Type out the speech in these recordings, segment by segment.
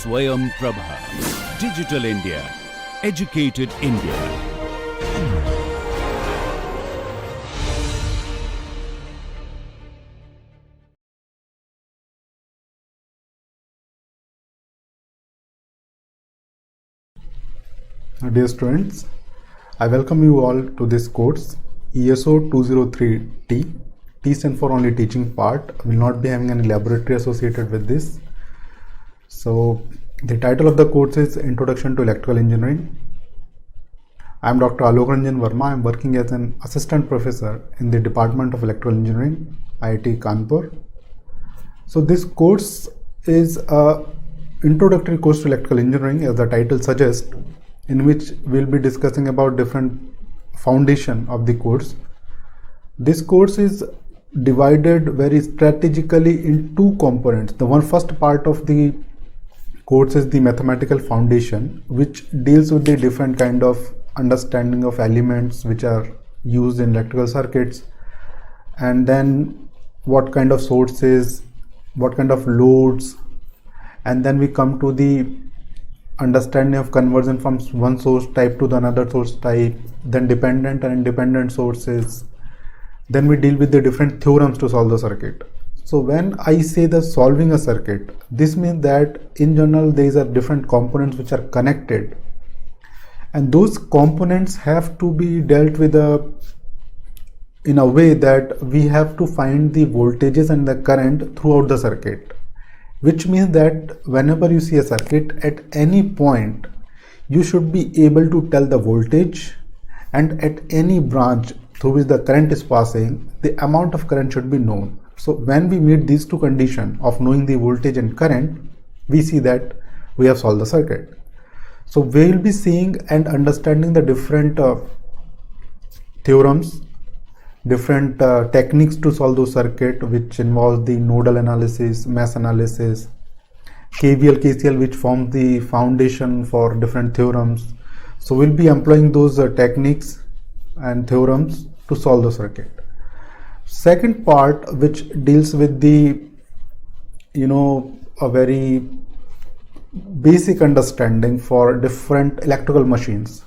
Swayam Prabha. Digital India. Educated India. Dear students, I welcome you all to this course ESO 203T. T stands for only teaching part. Will not be having any laboratory associated with this. So the title of the course is Introduction to Electrical Engineering. I am Dr. Alok Ranjan Verma. I am working as an assistant professor in the Department of Electrical Engineering, IIT Kanpur. So this course is a introductory course to electrical engineering, as the title suggests, in which we'll be discussing about different foundation of the course. This course is divided very strategically in two components. The first part of the course is the mathematical foundation, which deals with the different kind of understanding of elements which are used in electrical circuits, and then what kind of sources, what kind of loads, and then we come to the understanding of conversion from one source type to the another source type, then dependent and independent sources. Then we deal with the different theorems to solve the circuit. So when I say the solving a circuit, this means that in general these are different components which are connected, and those components have to be dealt with in a way that we have to find the voltages and the current throughout the circuit. Which means that whenever you see a circuit, at any point you should be able to tell the voltage, and at any branch through which the current is passing, the amount of current should be known. So when we meet these two conditions of knowing the voltage and current, we see that we have solved the circuit. So we will be seeing and understanding the different theorems, different techniques to solve those circuit, which involves the nodal analysis, mesh analysis, KVL, KCL, which forms the foundation for different theorems. So we'll be employing those techniques and theorems to solve the circuit. Second part, which deals with the a very basic understanding for different electrical machines.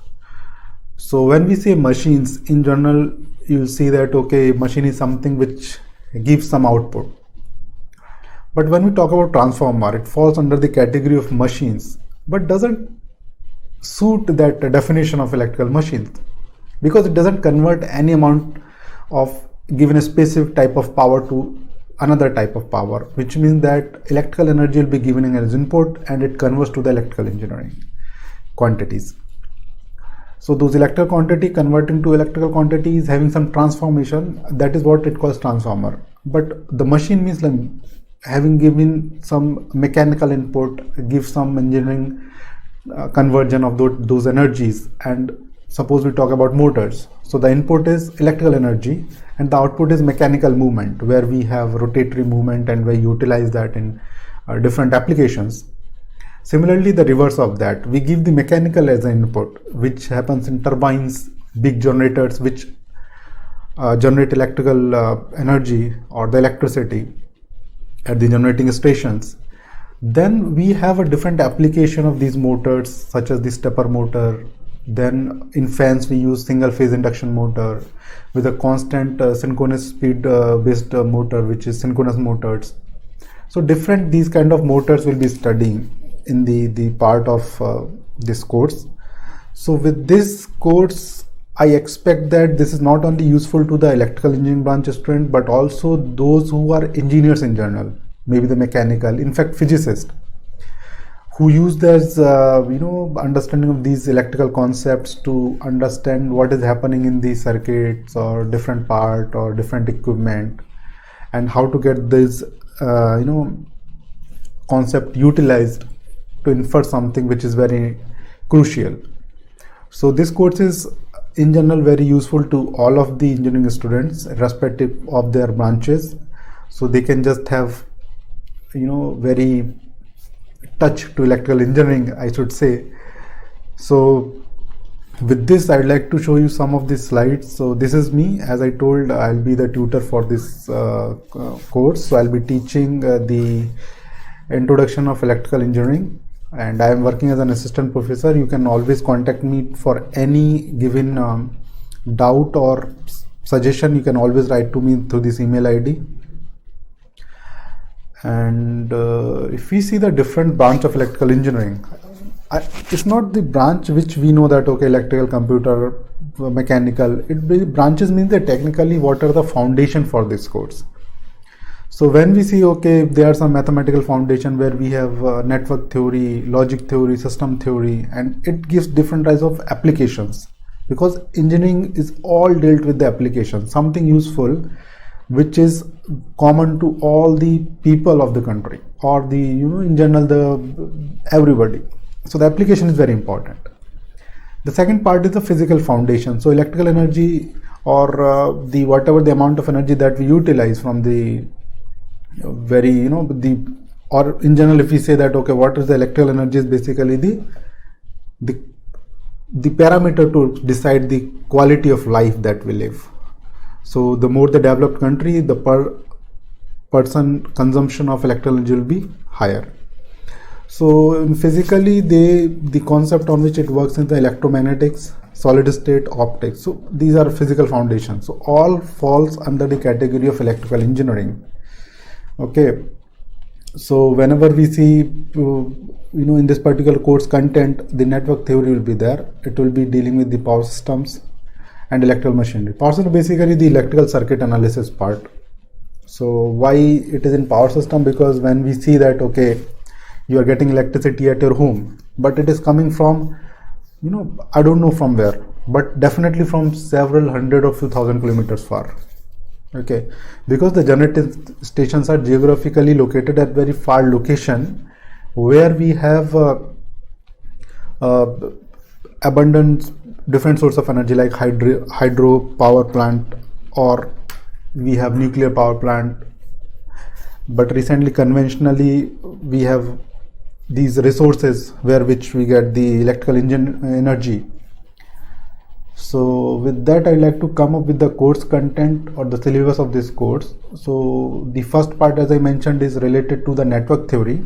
So when we say machines, in general you'll see that machine is something which gives some output. But when we talk about transformer, it falls under the category of machines, but doesn't suit that definition of electrical machines, because it doesn't convert any amount of given a specific type of power to another type of power, which means that electrical energy will be given as input and it converts to the electrical engineering quantities. So those electrical quantity converting to electrical quantity is having some transformation. That is what it calls transformer. But the machine means like having given some mechanical input, give some engineering conversion of those energies. And suppose we talk about motors. So the input is electrical energy and the output is mechanical movement, where we have rotatory movement and we utilize that in different applications. Similarly, the reverse of that, we give the mechanical as an input, which happens in turbines, big generators, which generate electrical energy or the electricity at the generating stations. Then we have a different application of these motors, such as the stepper motor. Then in fans we use single phase induction motor with a constant synchronous speed based motor, which is synchronous motors. So different these kind of motors will be studying in the part of this course. So with this course, I expect that this is not only useful to the electrical engineering branch student, but also those who are engineers in general, maybe the mechanical, in fact physicists, who use this understanding of these electrical concepts to understand what is happening in the circuits or different part or different equipment, and how to get this concept utilized to infer something which is very crucial. So this course is in general very useful to all of the engineering students, irrespective of their branches. So they can just have very touch to electrical engineering, I should say. So with this, I'd like to show you some of these slides. So this is me. As I told, I'll be the tutor for this course. So I'll be teaching the introduction of electrical engineering. and I am working as an assistant professor. You can always contact me for any given doubt or suggestion. You can always write to me through this email ID. And if we see the different branch of electrical engineering, it's not the branch which we know that okay, electrical, computer, mechanical. Branches means that technically what are the foundation for this course. So when we see okay, there are some mathematical foundation where we have network theory, logic theory, system theory, and it gives different types of applications, because engineering is all dealt with the application, something useful which is common to all the people of the country, or the in general everybody. So the application is very important. The second part is the physical foundation. So electrical energy, or the whatever the amount of energy that we utilize from the or in general, if we say that okay, what is the electrical energy, is basically the parameter to decide the quality of life that we live. So the more the developed country, the per person consumption of electrical energy will be higher. So physically, the concept on which it works is the electromagnetics, solid state, optics. So these are physical foundations. So all falls under the category of electrical engineering. Okay. So whenever we see in this particular course content, the network theory will be there. It will be dealing with the power systems and electrical machinery. Power system basically the electrical circuit analysis part. So why it is in power system? Because when we see that okay, you are getting electricity at your home, but it is coming from I don't know from where, but definitely from several hundred or few thousand kilometers far. Okay, because the generating stations are geographically located at very far location, where we have abundant different source of energy like hydro power plant, or we have nuclear power plant. But recently, conventionally, we have these resources which we get the electrical energy. So with that, I like to come up with the course content or the syllabus of this course. So the first part, as I mentioned, is related to the network theory.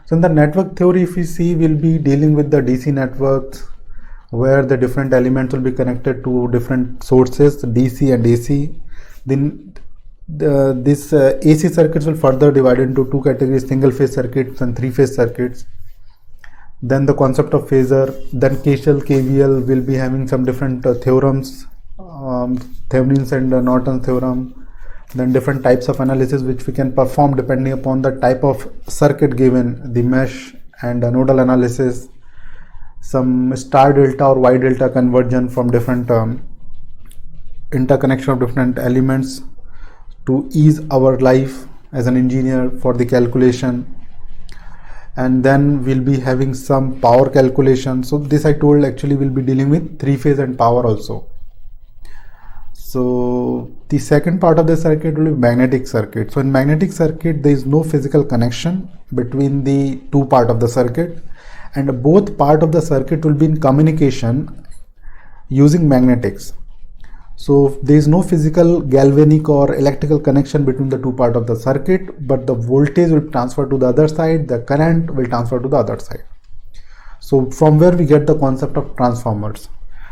So in the network theory, if we see, we'll be dealing with the DC networks, where the different elements will be connected to different sources, DC and AC. Then this AC circuits will further divide into two categories: single phase circuits and three phase circuits. Then the concept of phasor, then KCL, KVL will be having some different theorems, Thevenin's and Norton's theorem. Then different types of analysis which we can perform depending upon the type of circuit given, the mesh and nodal analysis, some star delta or Y delta conversion from different interconnection of different elements to ease our life as an engineer for the calculation. And then we'll be having some power calculation. So this I told actually we'll be dealing with three phase and power also. So the second part of the circuit will be magnetic circuit. So in magnetic circuit, there is no physical connection between the two part of the circuit, and both part of the circuit will be in communication using magnetics. So there is no physical galvanic or electrical connection between the two parts of the circuit, but the voltage will transfer to the other side, the current will transfer to the other side. So from where we get the concept of transformers.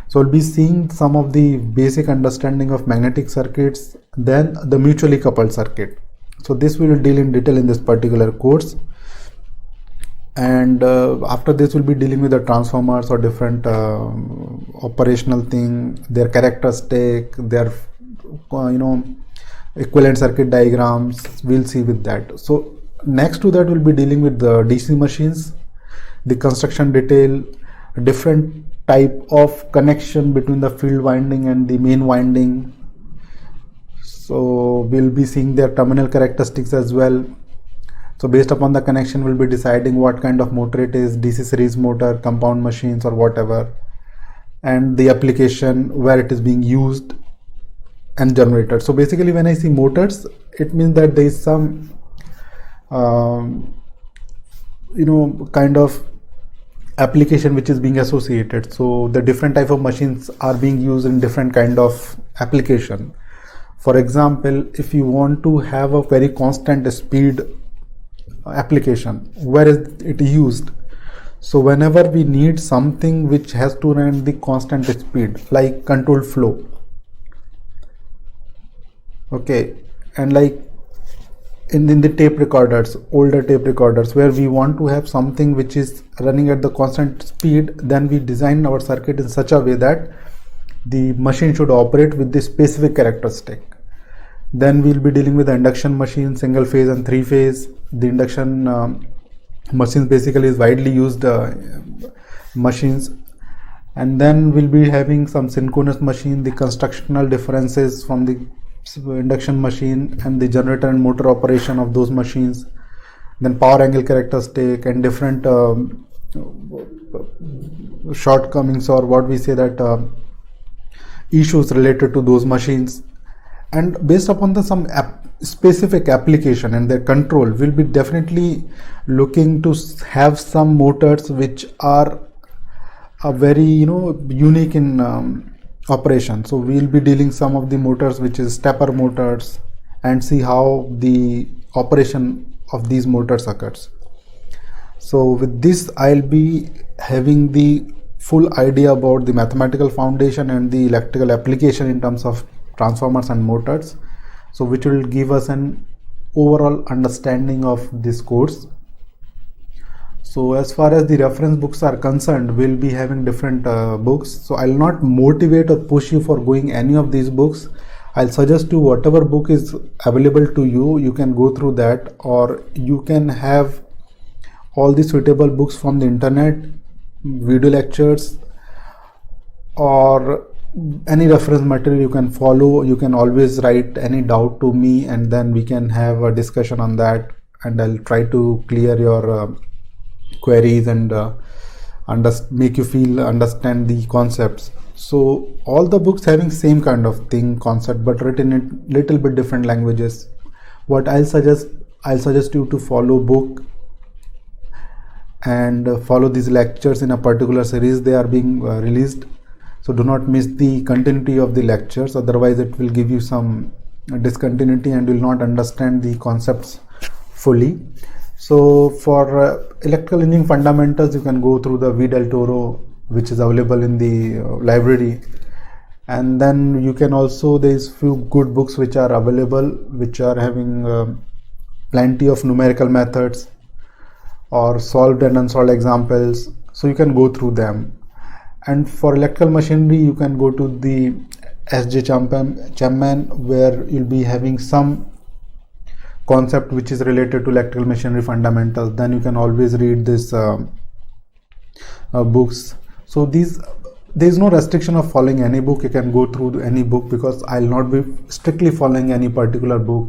So we'll be seeing some of the basic understanding of magnetic circuits, then the mutually coupled circuit. So this we will deal in detail in this particular course. And after this we'll be dealing with the transformers or different operational thing, their characteristic, their equivalent circuit diagrams. We'll see with that. So next to that we'll be dealing with the DC machines, the construction detail, different type of connection between the field winding and the main winding. So we'll be seeing their terminal characteristics as well. So based upon the connection, we'll be deciding what kind of motor it is, DC series motor, compound machines or whatever, and the application where it is being used, and generator. So basically when I see motors, it means that there is some kind of application which is being associated. So the different type of machines are being used in different kind of application. For example, if you want to have a very constant speed application, where is it used? So whenever we need something which has to run at the constant speed, like controlled flow, okay, and like in the tape recorders, older tape recorders, where we want to have something which is running at the constant speed, then we design our circuit in such a way that the machine should operate with this specific characteristic. Then we'll be dealing with the induction machine, single phase and three phase. The induction machines basically is widely used machines. And then we'll be having some synchronous machine, the constructional differences from the induction machine and the generator and motor operation of those machines. Then power angle characteristic and different shortcomings, or what we say that issues related to those machines. And based upon the some specific application and their control, we'll be definitely looking to have some motors which are very unique in operation. So we'll be dealing some of the motors which is stepper motors, and see how the operation of these motors occurs. So with this, I'll be having the full idea about the mathematical foundation and the electrical application in terms of transformers and motors, so which will give us an overall understanding of this course. So as far as the reference books are concerned, we'll be having different books. So I'll not motivate or push you for going any of these books. I'll suggest you whatever book is available to you, you can go through that, or you can have all the suitable books from the internet, video lectures, or any reference material you can follow. You can always write any doubt to me, and then we can have a discussion on that, and I'll try to clear your queries and make you feel understand the concepts. So all the books having same kind of thing, concept, but written in little bit different languages. What I'll suggest you to follow book and follow these lectures in a particular series. They are being released, so do not miss the continuity of the lectures, otherwise it will give you some discontinuity and you will not understand the concepts fully. So for electrical engineering fundamentals, you can go through the V. Del Toro, which is available in the library, and then you can also, there is few good books which are available, which are having plenty of numerical methods or solved and unsolved examples, so you can go through them. And for electrical machinery, you can go to the S.J. Chapman, where you'll be having some concept which is related to electrical machinery fundamentals. Then you can always read this books. So there is no restriction of following any book. You can go through any book, because I'll not be strictly following any particular book.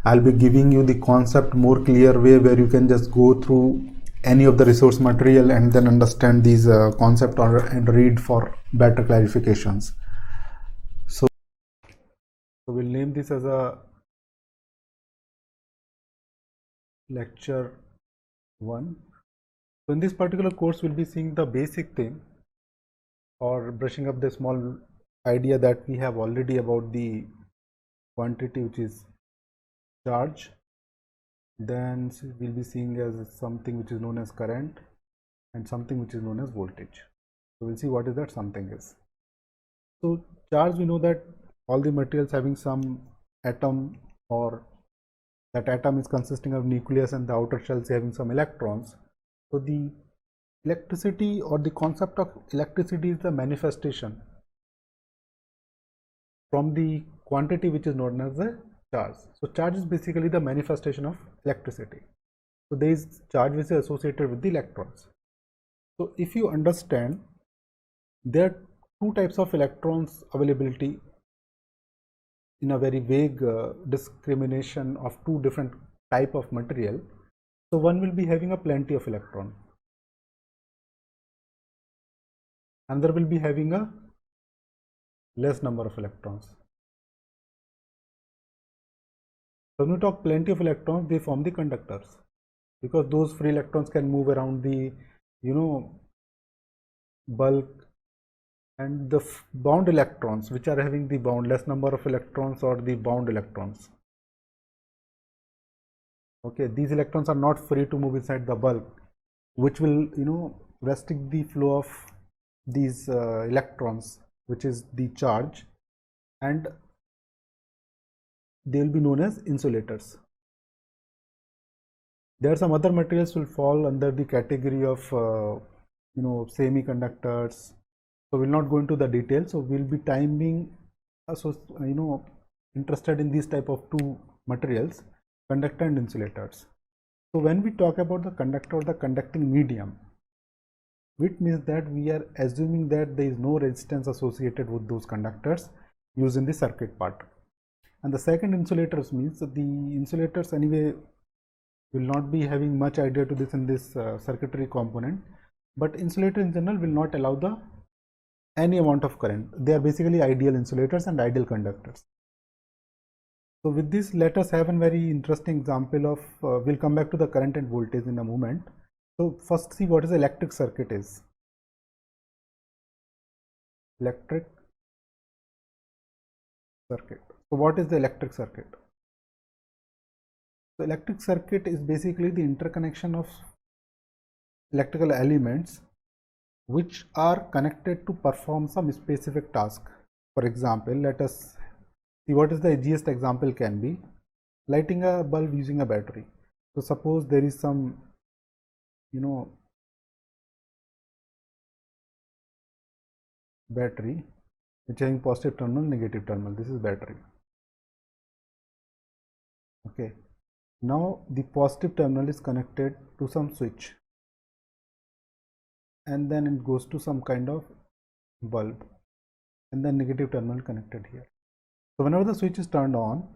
I'll be giving you the concept more clear way, where you can just go through any of the resource material and then understand these concept and read for better clarifications. So we'll name this as a lecture 1. So in this particular course, we'll be seeing the basic thing, or brushing up the small idea that we have already about the quantity, which is charge. Then we'll be seeing as something which is known as current, and something which is known as voltage. So we'll see what is that something is. So charge, we know that all the materials having some atom, or that atom is consisting of nucleus and the outer shell is having some electrons. So the electricity, or the concept of electricity, is the manifestation from the quantity which is known as the charge. So charge is basically the manifestation of electricity. So there is charge which is associated with the electrons. So if you understand, there are two types of electrons availability in a very vague discrimination of two different type of material. So one will be having a plenty of electron, another will be having a less number of electrons. When we talk plenty of electrons, they form the conductors, because those free electrons can move around the bulk. And the bound electrons, which are having the boundless number of electrons, or the bound electrons. Okay, these electrons are not free to move inside the bulk. which will restrict the flow of these electrons, which is the charge, and they will be known as insulators. There are some other materials will fall under the category of semiconductors, so we'll not go into the details. So we'll be timing interested in these type of two materials, conductor and insulators. So when we talk about the conductor or the conducting medium, which means that we are assuming that there is no resistance associated with those conductors used in the circuit part. And the second, insulators, means that the insulators anyway will not be having much idea to this in this circuitry component, but insulator in general will not allow any amount of current. They are basically ideal insulators and ideal conductors. So with this, let us have a very interesting example of, we'll come back to the current and voltage in a moment. So first see what is electric circuit is. Electric circuit. So what is the electric circuit? The electric circuit is basically the interconnection of electrical elements which are connected to perform some specific task. For example, let us see what is the easiest example can be lighting a bulb using a battery. So suppose there is some battery which having positive terminal, negative terminal. This is battery. Okay, now the positive terminal is connected to some switch, and then it goes to some kind of bulb, and then negative terminal connected here. So whenever the switch is turned on,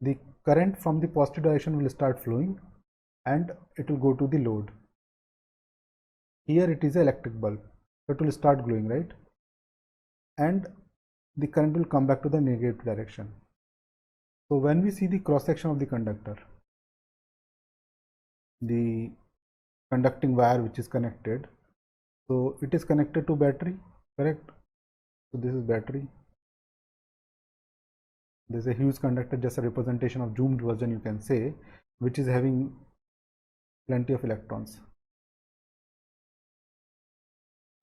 the current from the positive direction will start flowing and it will go to the load. Here it is an electric bulb, so it will start glowing, right? And the current will come back to the negative direction. So when we see the cross section of the conductor, the conducting wire which is connected, so it is connected to battery, correct? So this is battery. There's a huge conductor, just a representation of zoomed version you can say, which is having plenty of electrons,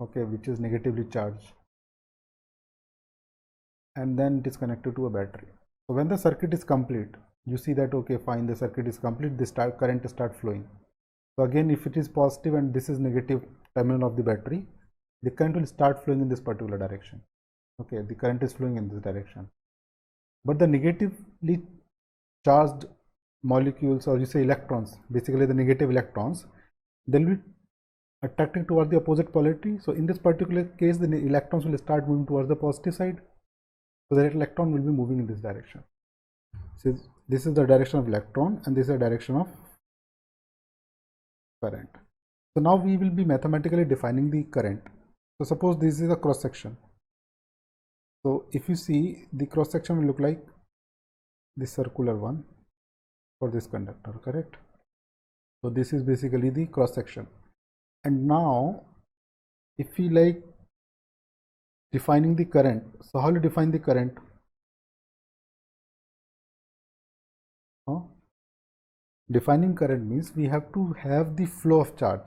okay, which is negatively charged, and then it is connected to a battery. So when the circuit is complete, you see that okay, fine, the circuit is complete, this current start flowing. So again, if it is positive and this is negative terminal of the battery, the current will start flowing in this particular direction. Okay, the current is flowing in this direction. But the negatively charged molecules, or you say electrons, basically the negative electrons, they will be attracting towards the opposite polarity. So in this particular case, the electrons will start moving towards the positive side. So the electron will be moving in this direction. So this is the direction of electron and this is the direction of current. So now we will be mathematically defining the current. So suppose this is a cross section. So if you see, the cross section will look like this circular one for this conductor, correct? So this is basically the cross section. And now if we like defining the current, so how do you define the current? Defining current means we have to have the flow of charge,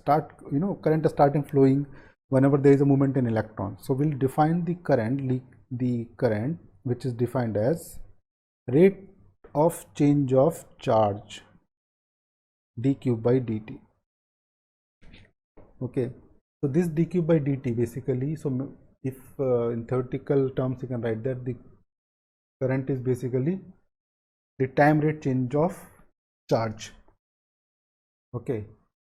current starting flowing whenever there is a movement in electron. So we'll define the current which is defined as rate of change of charge dq by dt. Okay, so this dq by dt basically, so if in theoretical terms you can write that the current is basically the time rate change of charge. Okay,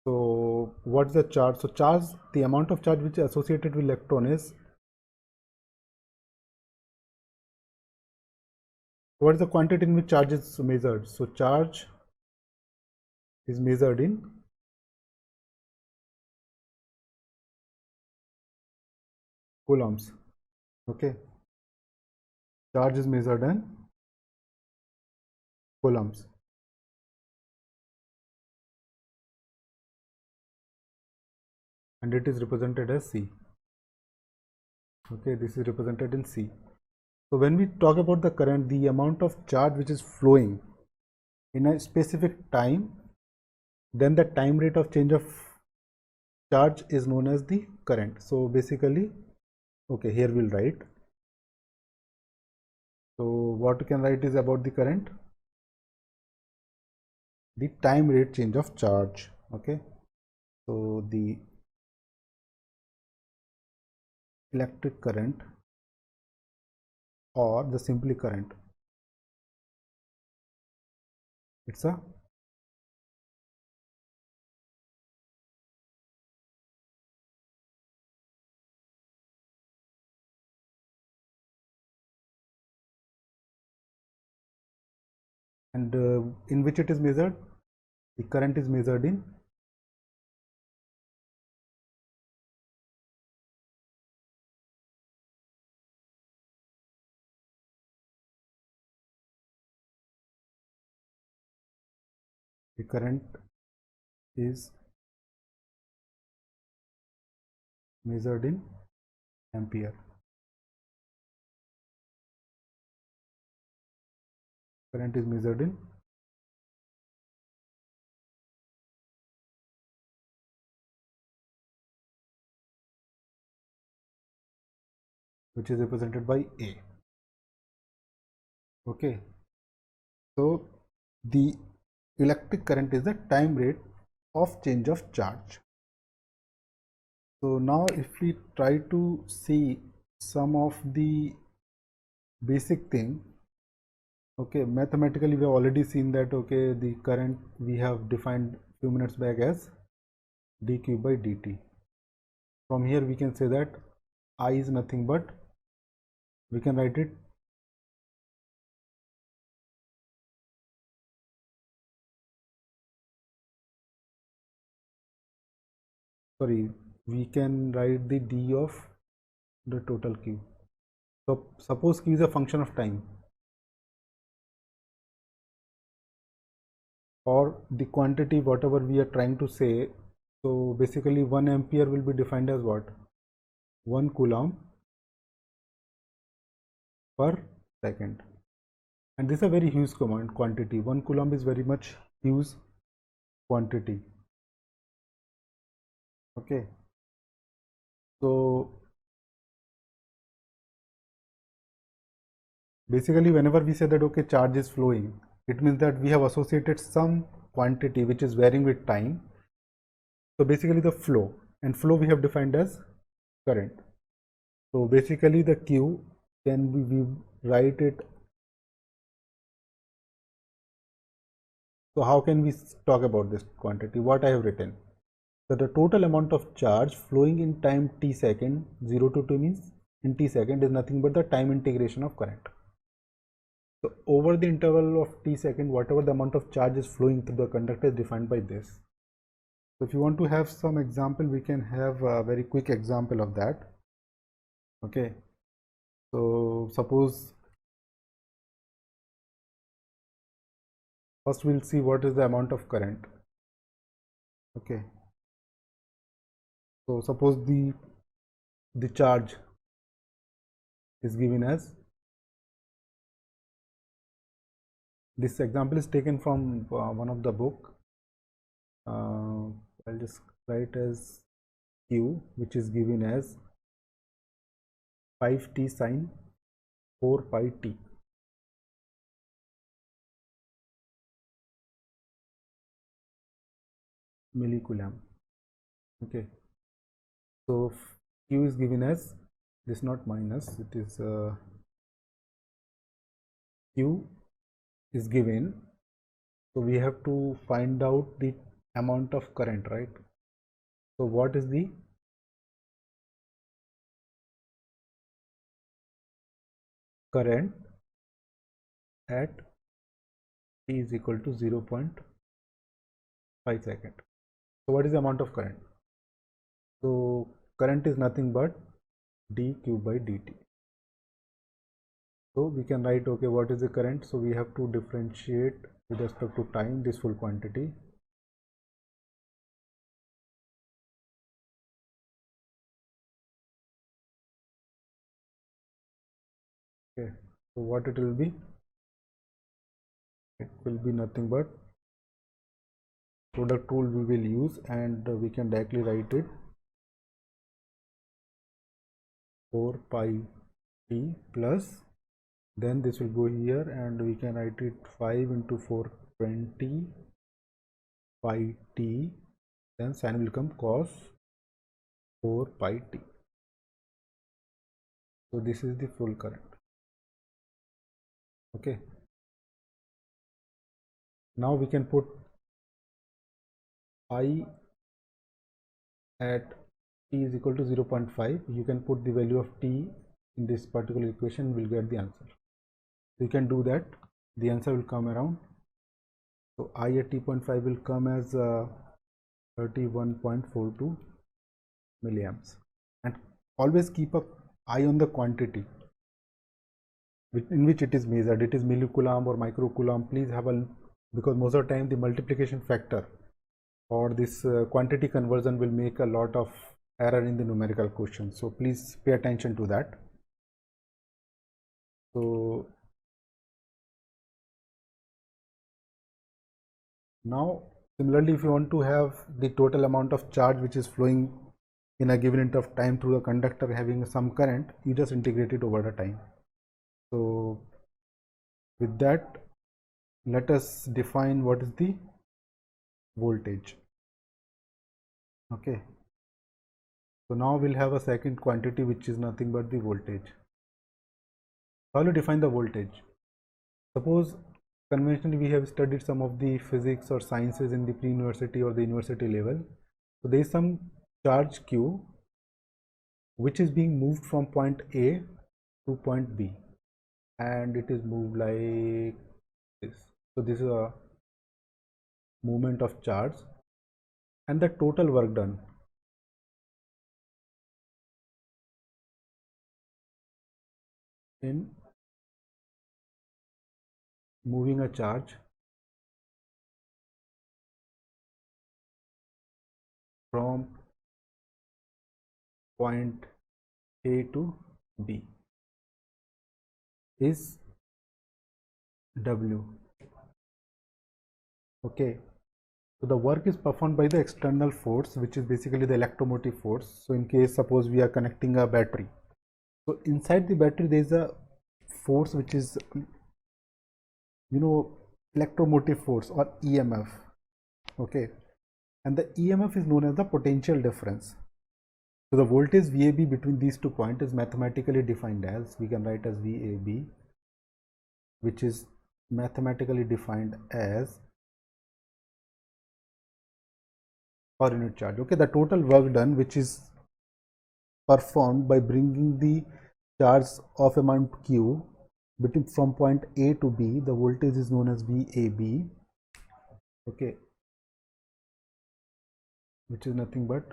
so what's the charge? So charge, the amount of charge which is associated with electron is, what is the quantity in which charge is measured? So charge is measured in coulombs. Okay, charge is measured in coulombs. And it is represented as C. Okay, this is represented in C. So when we talk about the current, the amount of charge which is flowing in a specific time, then the time rate of change of charge is known as the current. So basically, okay, here we'll write. So what we can write is about the current, the time rate change of charge. Okay, so the electric current, or the simply current, it's a and in which it is measured, the current is measured in the current is measured in ampere. Current is measured in which is represented by A. Okay, so the electric current is the time rate of change of charge. So now if we try to see some of the basic thing, okay, mathematically we have already seen that, okay, the current we have defined few minutes back as dq by dt. From here we can say that I is nothing but, we can write it sorry, we can write the d of the total q. So suppose q is a function of time, or the quantity whatever we are trying to say. So basically 1 ampere will be defined as what? 1 coulomb per second. And this is a very huge quantity. 1 coulomb is very much huge quantity. Okay. So basically whenever we say that, okay, charge is flowing, it means that we have associated some quantity which is varying with time. So basically the flow, and flow we have defined as current. So basically the q, can we write it? So how can we talk about this quantity? What I have written, that the total amount of charge flowing in time t second, 0 to 2 means in t second, is nothing but the time integration of current. So over the interval of t second, whatever the amount of charge is flowing through the conductor is defined by this. So if you want to have some example, we can have a very quick example of that. Okay, so suppose first we'll see what is the amount of current. Okay, so suppose the charge is given as, this example is taken from one of the book. I'll just write as q, which is given as 5t sine 4 pi t. Millicoulomb. Okay, so q is given as this, not minus, it is q is given, so we have to find out the amount of current, right? So what is the current at t is equal to 0.5 second? So what is the amount of current? So current is nothing but dq by dt. So we can write, okay, what is the current? So we have to differentiate with respect to time this full quantity. Okay, so what it will be? It will be nothing but product rule we will use, and we can directly write it 4 pi t plus, then this will go here and we can write it 5 into 420 pi t, then sin will come cos 4 pi t. So this is the full current. Okay, now we can put I at t is equal to 0.5. you can put the value of t in this particular equation, will get the answer. So you can do that, the answer will come around. So I at t.5 will come as 31.42 milliamps. And always keep an eye on the quantity in which it is measured. It is millicoulomb or microcoulomb. Please have a, because most of the time the multiplication factor or this quantity conversion will make a lot of error in the numerical question. So please pay attention to that. So now similarly, if you want to have the total amount of charge which is flowing in a given interval of time through the conductor having some current, you just integrate it over the time. So with that, let us define what is the voltage. Okay, so now we'll have a second quantity which is nothing but the voltage. How do you define the voltage? Suppose conventionally we have studied some of the physics or sciences in the pre-university or the university level. So there is some charge q which is being moved from point A to point B, and it is moved like this. So this is a movement of charge, and the total work done in moving a charge from point A to B is W. Okay, so the work is performed by the external force, which is basically the electromotive force. So in case suppose we are connecting a battery, so inside the battery there is a force which is, you know, electromotive force or EMF. Okay, and the EMF is known as the potential difference. So the voltage VAB between these 2 points is mathematically defined as, we can write as VAB, which is mathematically defined as per unit charge. Okay, the total work done which is performed by bringing the charge of amount Q between from point A to B, the voltage is known as VAB. Okay, which is nothing but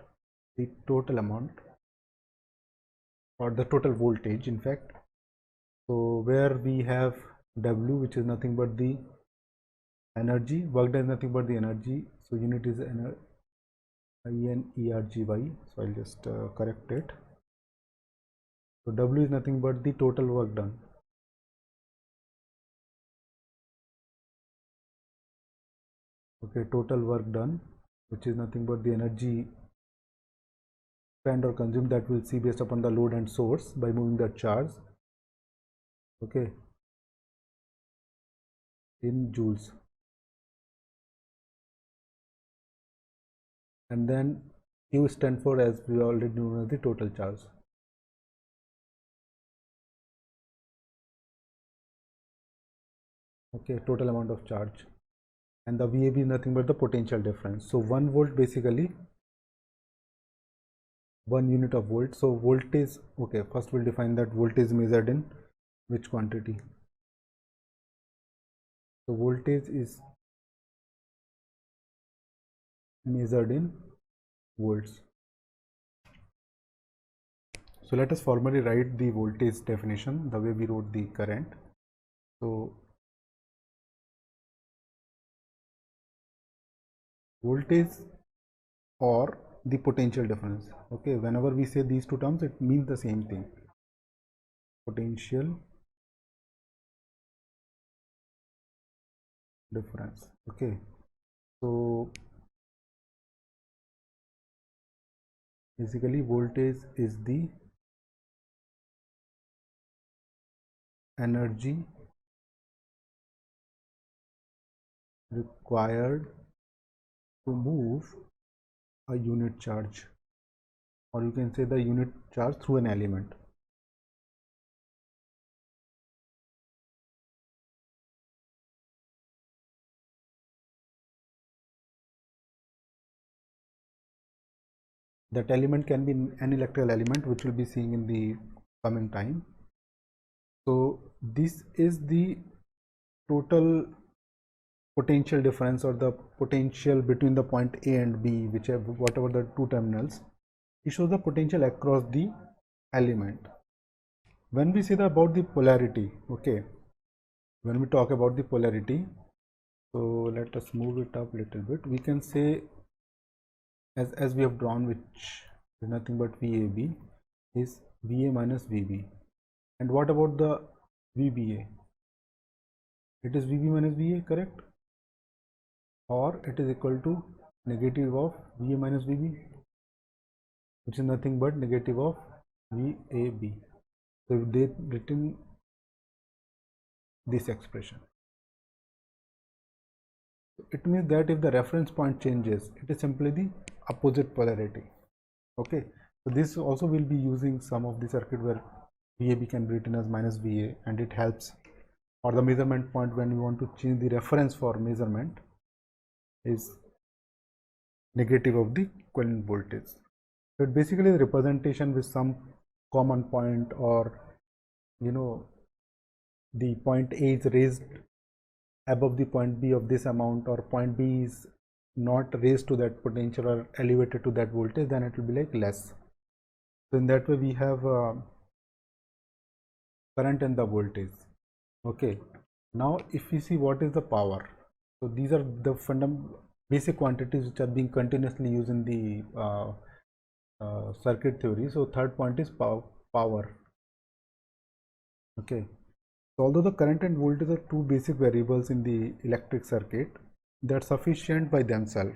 the total amount or the total voltage in fact. So where we have W, which is nothing but the energy, work done is nothing but the energy, so unit is INERGY. So I'll just correct it. So W is nothing but the total work done. Okay, total work done, which is nothing but the energy spent or consumed, that we'll see based upon the load and source by moving the charge. Okay, in joules, and then Q stand for, as we already know, as the total charge. Okay, total amount of charge, and the VAB is nothing but the potential difference. So 1 volt, basically 1 unit of volt. So voltage, okay, first we'll define that voltage measured in which quantity. So voltage is measured in volts. So let us formally write the voltage definition the way we wrote the current. So voltage or the potential difference. Okay, whenever we say these two terms, it means the same thing. Potential difference. Okay, so Basically voltage is the energy required to move a unit charge, or you can say the unit charge through an element. That element can be an electrical element, which we'll be seeing in the coming time. So this is the total potential difference, or the potential between the point A and B, whichever, whatever the two terminals. It shows the potential across the element. When we say about the polarity, okay, when we talk about the polarity, so let us move it up a little bit. We can say, as we have drawn, which is nothing but VAB, is VA minus VB. And what about the VBA? It is VB minus VA, correct? Or it is equal to negative of VA minus VB, which is nothing but negative of VAB. So they written this expression. It means that if the reference point changes, it is simply the opposite polarity. Okay, so this also will be using some of the circuit where VAB can be written as minus VA, and it helps, or the measurement point when you want to change the reference for measurement is negative of the equivalent voltage. So it basically is representation with some common point, or the point A is raised above the point B of this amount, or point B is not raised to that potential or elevated to that voltage, then it will be like less. So in that way we have current and the voltage. Okay, now if we see what is the power, so these are the basic quantities which are being continuously used in the circuit theory. So third point is power. Okay, so although the current and voltage are two basic variables in the electric circuit, they are sufficient by themselves,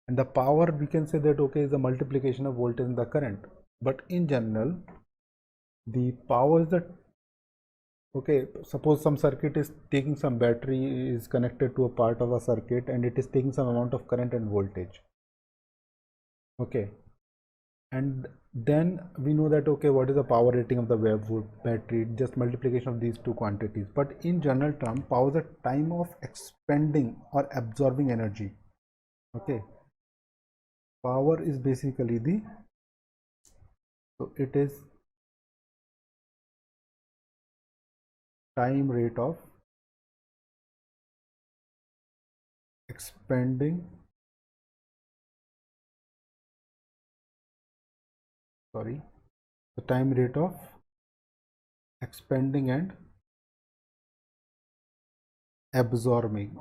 and the power, we can say that okay, is the multiplication of voltage and the current. But in general, the power is the, okay, suppose some circuit is taking some battery is connected to a part of a circuit, and it is taking some amount of current and voltage. Okay, and then we know that okay, what is the power rating of the battery? Just multiplication of these two quantities. But in general term, power is the time of expending or absorbing energy. Okay, power is basically the, so it is time rate of expending, the time rate of expending and absorbing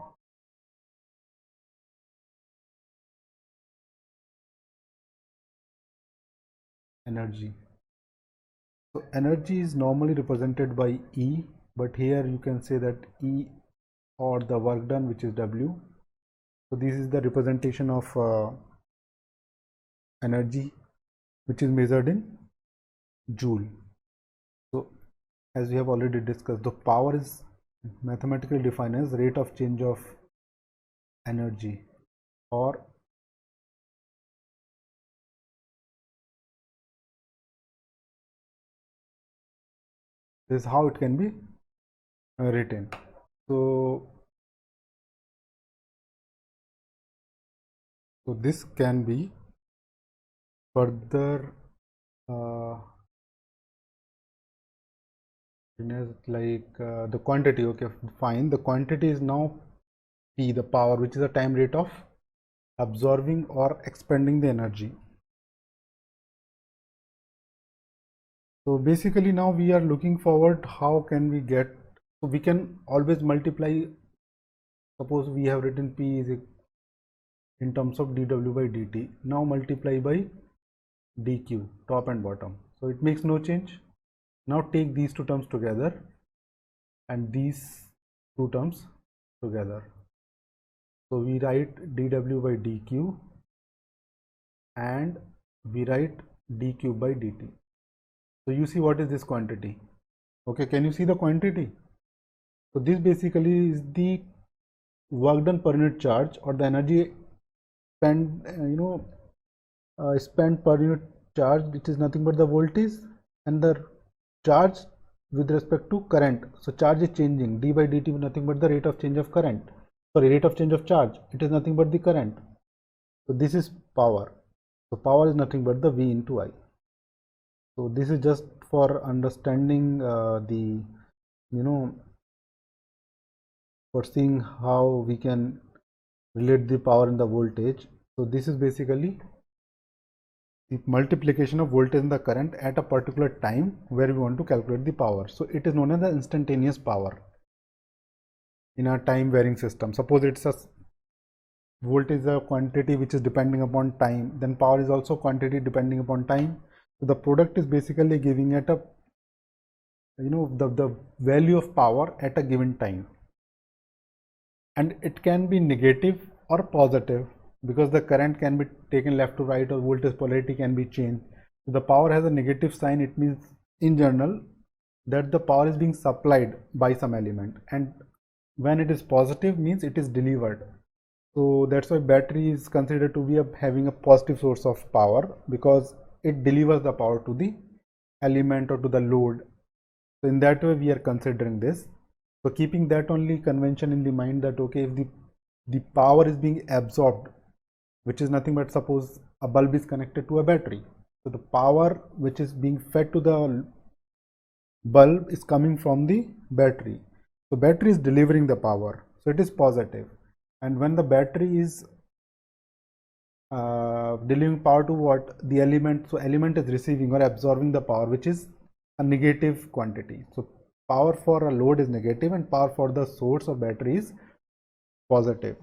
energy. So energy is normally represented by E, but here you can say that E, or the work done, which is W. So this is the representation of energy, which is measured in joule. So as we have already discussed, the power is mathematically defined as rate of change of energy, or this is how it can be written. So this can be further like the quantity. Okay, fine, the quantity is now P, the power, which is the time rate of absorbing or expending the energy. So basically now we are looking forward, how can we get, so we can always multiply, suppose we have written P is in terms of dW by dt, now multiply by dq, top and bottom, so it makes no change. Now take these two terms together and these two terms together, so we write dW by dq and we write dq by dt. So you see what is this quantity? Okay, can you see the quantity? So this basically is the work done per unit charge, or the energy spent, spent per unit charge, which is nothing but the voltage and the charge with respect to current. So charge is changing, d by dt is nothing but the rate of change of current, sorry, rate of change of charge, it is nothing but the current. So this is power. So power is nothing but the v into I. So this is just for understanding the, for seeing how we can relate the power and the voltage. So this is basically the multiplication of voltage and the current at a particular time where we want to calculate the power. So it is known as the instantaneous power in a time varying system. Suppose it's a voltage is a quantity which is depending upon time, then power is also quantity depending upon time. So the product is basically giving it a, the value of power at a given time, and it can be negative or positive, because the current can be taken left to right, or voltage polarity can be changed. So the power has a negative sign, it means in general that the power is being supplied by some element, and when it is positive means it is delivered. So that's why battery is considered to be having a positive source of power, because it delivers the power to the element or to the load. So in that way we are considering this. So keeping that only convention in the mind, that okay, if the power is being absorbed, which is nothing but, suppose a bulb is connected to a battery, so the power which is being fed to the bulb is coming from the battery. So battery is delivering the power, so it is positive. And when the battery is delivering power to what, the element, so element is receiving or absorbing the power, which is a negative quantity. So power for a load is negative and power for the source or battery is positive.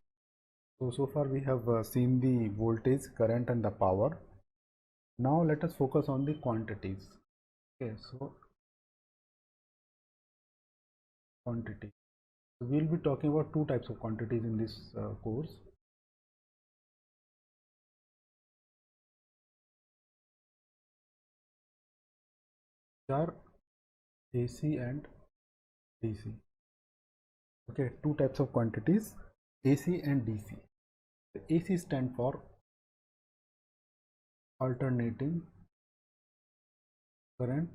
So far we have seen the voltage, current and the power. Now let us focus on the quantities. Okay, so quantity. So we'll be talking about two types of quantities in this course. Which are AC and DC. Okay, two types of quantities, AC and DC. The AC stand for alternating current,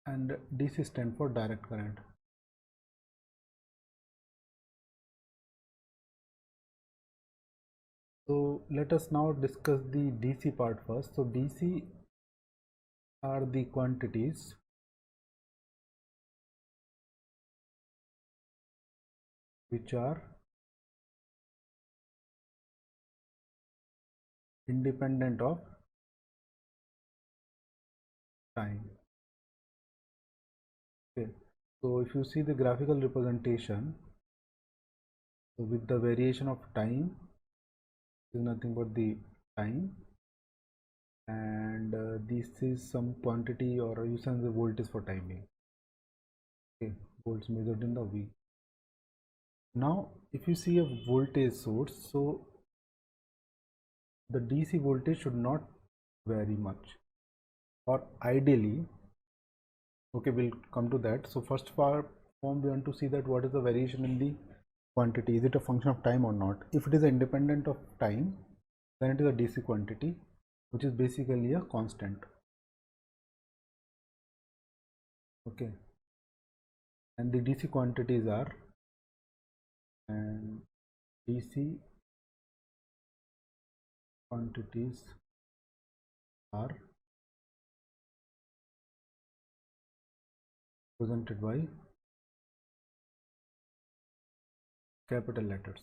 and DC stand for direct current. So let us now discuss the DC part first. So DC are the quantities which are independent of time. Okay, so if you see the graphical representation, so with the variation of time is nothing but the time, and this is some quantity, or you can say voltage for timing. Okay, volts measured in the V. Now if you see a voltage source, so the DC voltage should not vary much, or ideally, okay, we'll come to that. So first form we want to see that what is the variation in the quantity, is it a function of time or not. If it is independent of time, then it is a DC quantity, which is basically a constant. Okay, and the DC quantities are, and DC quantities are presented by capital letters.